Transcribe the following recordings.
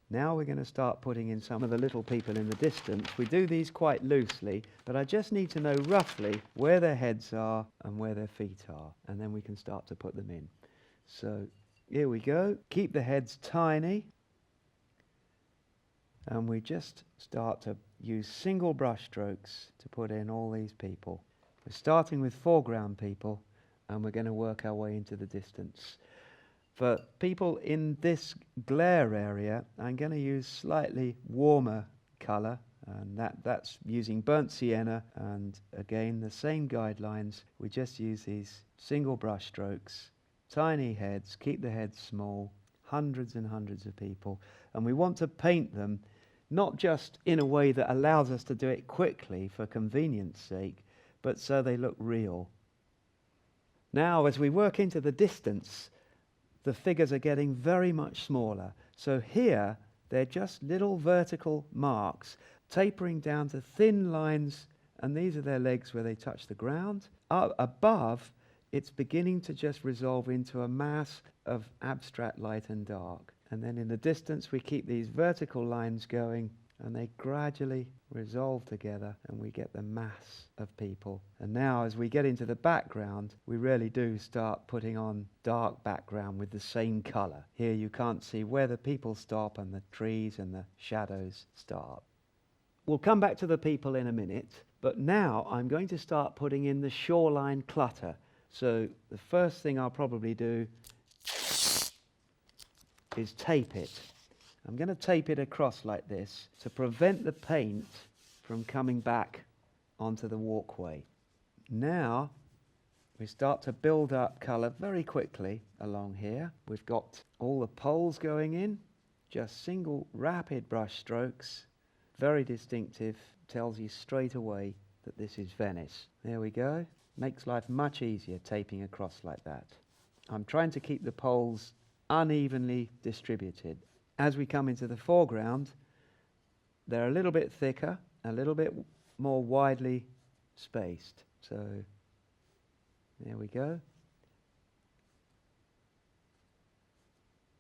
Now we're going to start putting in some of the little people in the distance. We do these quite loosely, but I just need to know roughly where their heads are and where their feet are, and then we can start to put them in. So here we go. Keep the heads tiny, and we just start to use single brush strokes to put in all these people. We're starting with foreground people, and we're going to work our way into the distance. For people in this glare area, I'm going to use slightly warmer colour, and that's using burnt sienna, and again the same guidelines. We just use these single brush strokes, tiny heads, keep the heads small, hundreds and hundreds of people, and we want to paint them not just in a way that allows us to do it quickly for convenience sake, but so they look real. Now as we work into the distance, the figures are getting very much smaller. So here, they're just little vertical marks, tapering down to thin lines, and these are their legs where they touch the ground. Up above, it's beginning to just resolve into a mass of abstract light and dark. And then in the distance, we keep these vertical lines going, and they gradually resolve together, and we get the mass of people. And now as we get into the background, we really do start putting on dark background with the same colour. Here you can't see where the people stop and the trees and the shadows start. We'll come back to the people in a minute, but now I'm going to start putting in the shoreline clutter. So the first thing I'll probably do is tape it. I'm going to tape it across like this to prevent the paint from coming back onto the walkway. Now we start to build up colour very quickly along here. We've got all the poles going in, just single rapid brush strokes, very distinctive, tells you straight away that this is Venice. There we go. Makes life much easier taping across like that. I'm trying to keep the poles unevenly distributed. As we come into the foreground, they're a little bit thicker, a little bit more widely spaced. So there we go.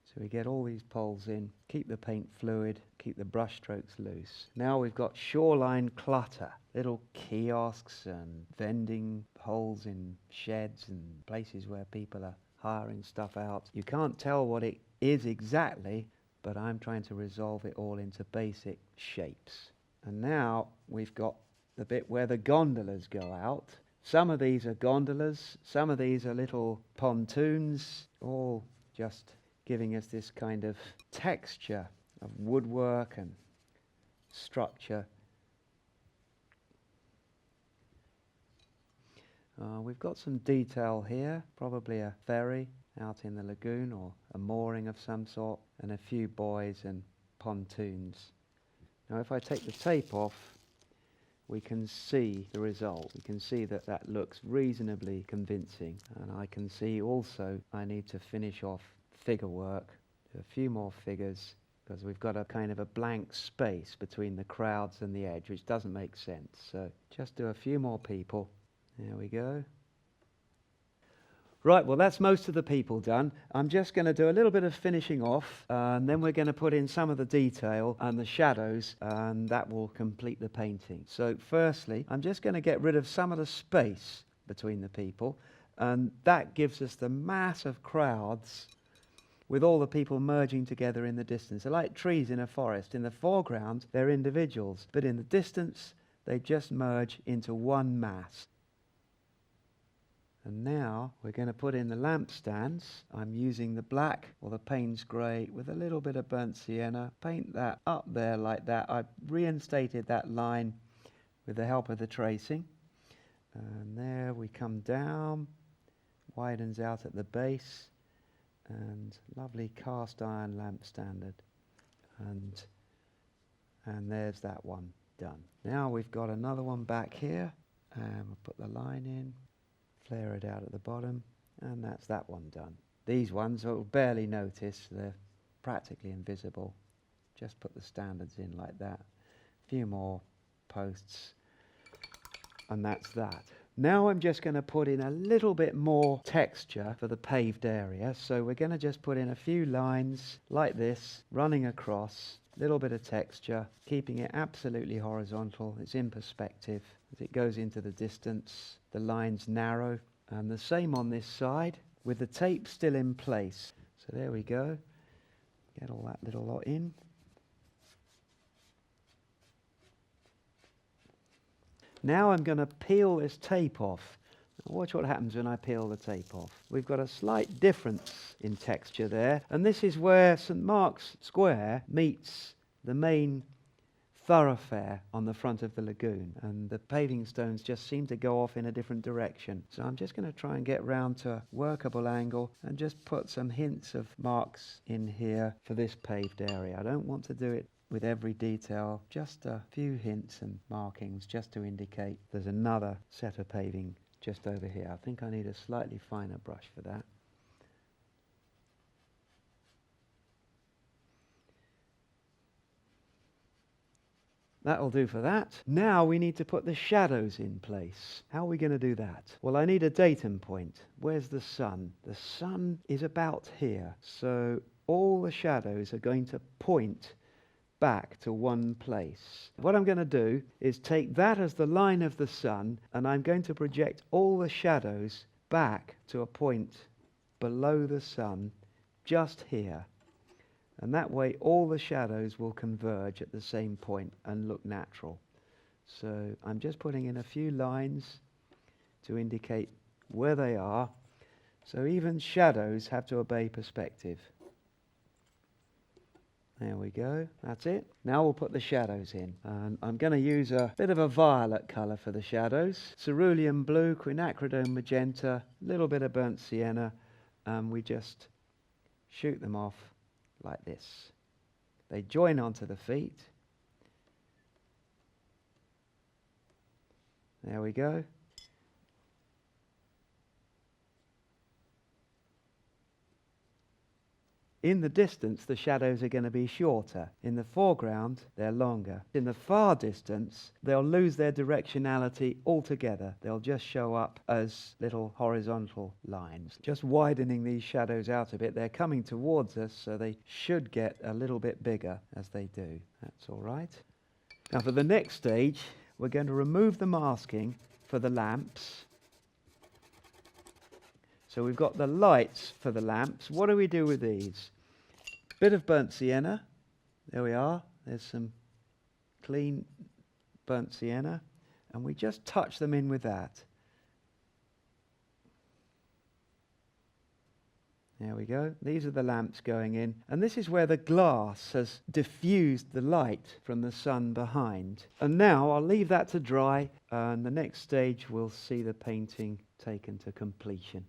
So we get all these poles in, keep the paint fluid, keep the brush strokes loose. Now we've got shoreline clutter, little kiosks and vending holes in sheds and places where people are hiring stuff out. You can't tell what it is exactly, but I'm trying to resolve it all into basic shapes. And now we've got the bit where the gondolas go out. Some of these are gondolas, some of these are little pontoons, all just giving us this kind of texture of woodwork and structure. We've got some detail here, probably a ferry out in the lagoon or a mooring of some sort, and a few buoys and pontoons. Now if I take the tape off, we can see the result. We can see that that looks reasonably convincing, and I can see also I need to finish off figure work, do a few more figures, because we've got a kind of a blank space between the crowds and the edge, which doesn't make sense. So just do a few more people. There we go. Right, well that's most of the people done. I'm just going to do a little bit of finishing off, and then we're going to put in some of the detail and the shadows, and that will complete the painting. So firstly, I'm just going to get rid of some of the space between the people, and that gives us the mass of crowds with all the people merging together in the distance. They're like trees in a forest. In the foreground, they're individuals, but in the distance, they just merge into one mass. And now we're going to put in the lampstands. I'm using the black or the Payne's grey with a little bit of burnt sienna. Paint that up there like that. I've reinstated that line with the help of the tracing. And there we come down, widens out at the base, and lovely cast iron lamp standard. And there's that one done. Now we've got another one back here, and we'll put the line in. Flare it out at the bottom, and that's that one done. These ones will barely notice, they're practically invisible. Just put the standards in like that. A few more posts, and that's that. Now I'm just going to put in a little bit more texture for the paved area. So we're going to just put in a few lines like this, running across, little bit of texture, keeping it absolutely horizontal. It's in perspective as it goes into the distance. The lines narrow, and the same on this side with the tape still in place. So there we go. Get all that little lot in. Now I'm going to peel this tape off. Now watch what happens when I peel the tape off. We've got a slight difference in texture there, and this is where St Mark's Square meets the main thoroughfare on the front of the lagoon, and the paving stones just seem to go off in a different direction. So I'm just going to try and get round to a workable angle and just put some hints of marks in here for this paved area. I don't want to do it with every detail, just a few hints and markings just to indicate there's another set of paving just over here. I think I need a slightly finer brush for that. That'll do for that. Now we need to put the shadows in place. How are we going to do that? Well, I need a datum point. Where's the sun? The sun is about here. So all the shadows are going to point back to one place. What I'm going to do is take that as the line of the sun, and I'm going to project all the shadows back to a point below the sun, just here. And that way all the shadows will converge at the same point and look natural. So I'm just putting in a few lines to indicate where they are. So even shadows have to obey perspective. There we go, that's it. Now we'll put the shadows in. And I'm going to use a bit of a violet colour for the shadows. Cerulean blue, quinacridone magenta, a little bit of burnt sienna, and we just shoot them off like this. They join onto the feet. There we go. In the distance, the shadows are going to be shorter. In the foreground, they're longer. In the far distance, they'll lose their directionality altogether. They'll just show up as little horizontal lines. Just widening these shadows out a bit. They're coming towards us, so they should get a little bit bigger as they do. That's all right. Now for the next stage, we're going to remove the masking for the lamps. So we've got the lights for the lamps. What do we do with these? Bit of burnt sienna. There we are. There's some clean burnt sienna. And we just touch them in with that. There we go. These are the lamps going in. And this is where the glass has diffused the light from the sun behind. And now I'll leave that to dry. And the next stage we'll see the painting taken to completion.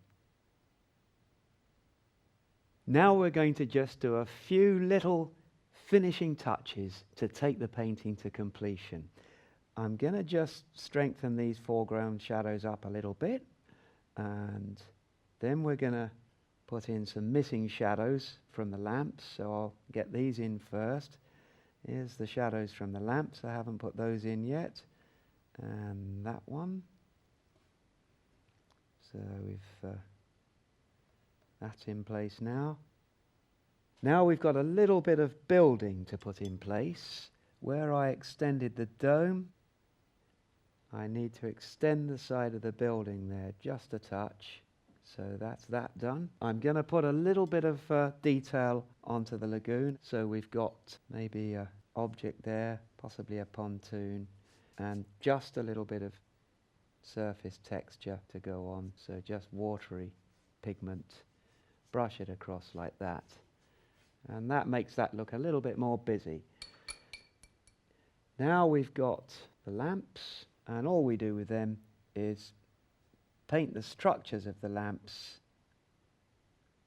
Now we're going to just do a few little finishing touches to take the painting to completion. I'm going to just strengthen these foreground shadows up a little bit, and then we're going to put in some missing shadows from the lamps, so I'll get these in first. Here's the shadows from the lamps. I haven't put those in yet. And that one. So we've that's in place now. Now we've got a little bit of building to put in place. Where I extended the dome, I need to extend the side of the building there just a touch. So that's that done. I'm going to put a little bit of detail onto the lagoon. So we've got maybe an object there, possibly a pontoon, and just a little bit of surface texture to go on. So just watery pigment. Brush it across like that. And that makes that look a little bit more busy. Now we've got the lamps, and all we do with them is paint the structures of the lamps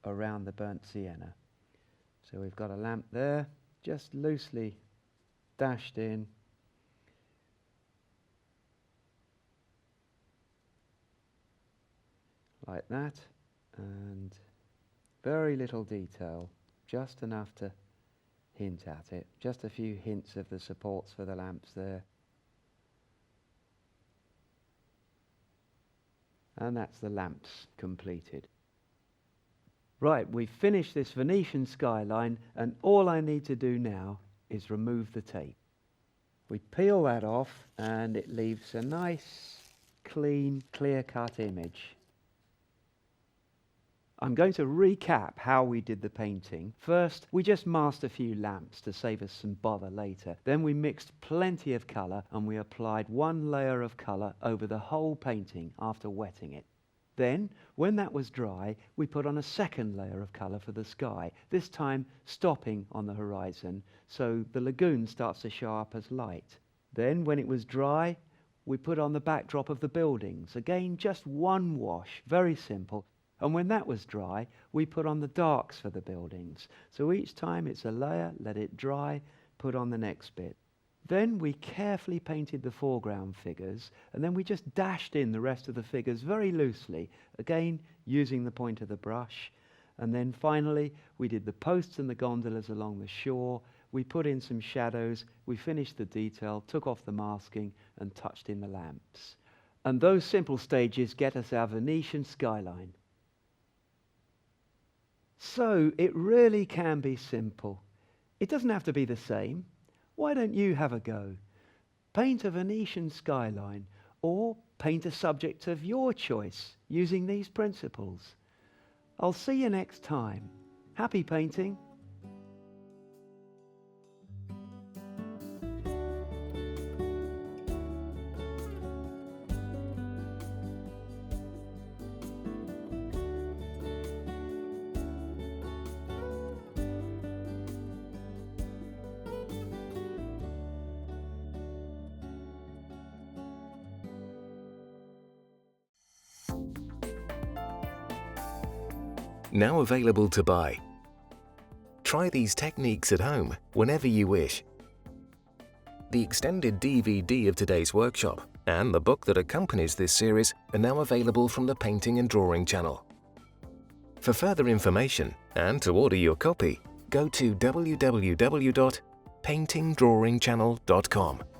around the burnt sienna. So we've got a lamp there, just loosely dashed in. Like that, and very little detail, just enough to hint at it. Just a few hints of the supports for the lamps there. And that's the lamps completed. Right, we've finished this Venetian skyline, and all I need to do now is remove the tape. We peel that off and it leaves a nice, clean, clear-cut image. I'm going to recap how we did the painting. First, we just masked a few lamps to save us some bother later. Then we mixed plenty of colour and we applied one layer of colour over the whole painting after wetting it. Then, when that was dry, we put on a second layer of colour for the sky, this time stopping on the horizon, so the lagoon starts to show up as light. Then, when it was dry, we put on the backdrop of the buildings. Again, just one wash, very simple. And when that was dry, we put on the darks for the buildings. So each time it's a layer, let it dry, put on the next bit. Then we carefully painted the foreground figures, and then we just dashed in the rest of the figures very loosely, again using the point of the brush. And then finally we did the posts and the gondolas along the shore, we put in some shadows, we finished the detail, took off the masking and touched in the lamps. And those simple stages get us our Venetian skyline. So it really can be simple. It doesn't have to be the same. Why don't you have a go? Paint a Venetian skyline, or paint a subject of your choice using these principles. I'll see you next time. Happy painting! Now available to buy. Try these techniques at home whenever you wish. The extended DVD of today's workshop and the book that accompanies this series are now available from the Painting and Drawing channel. For further information and to order your copy, go to www.paintingdrawingchannel.com.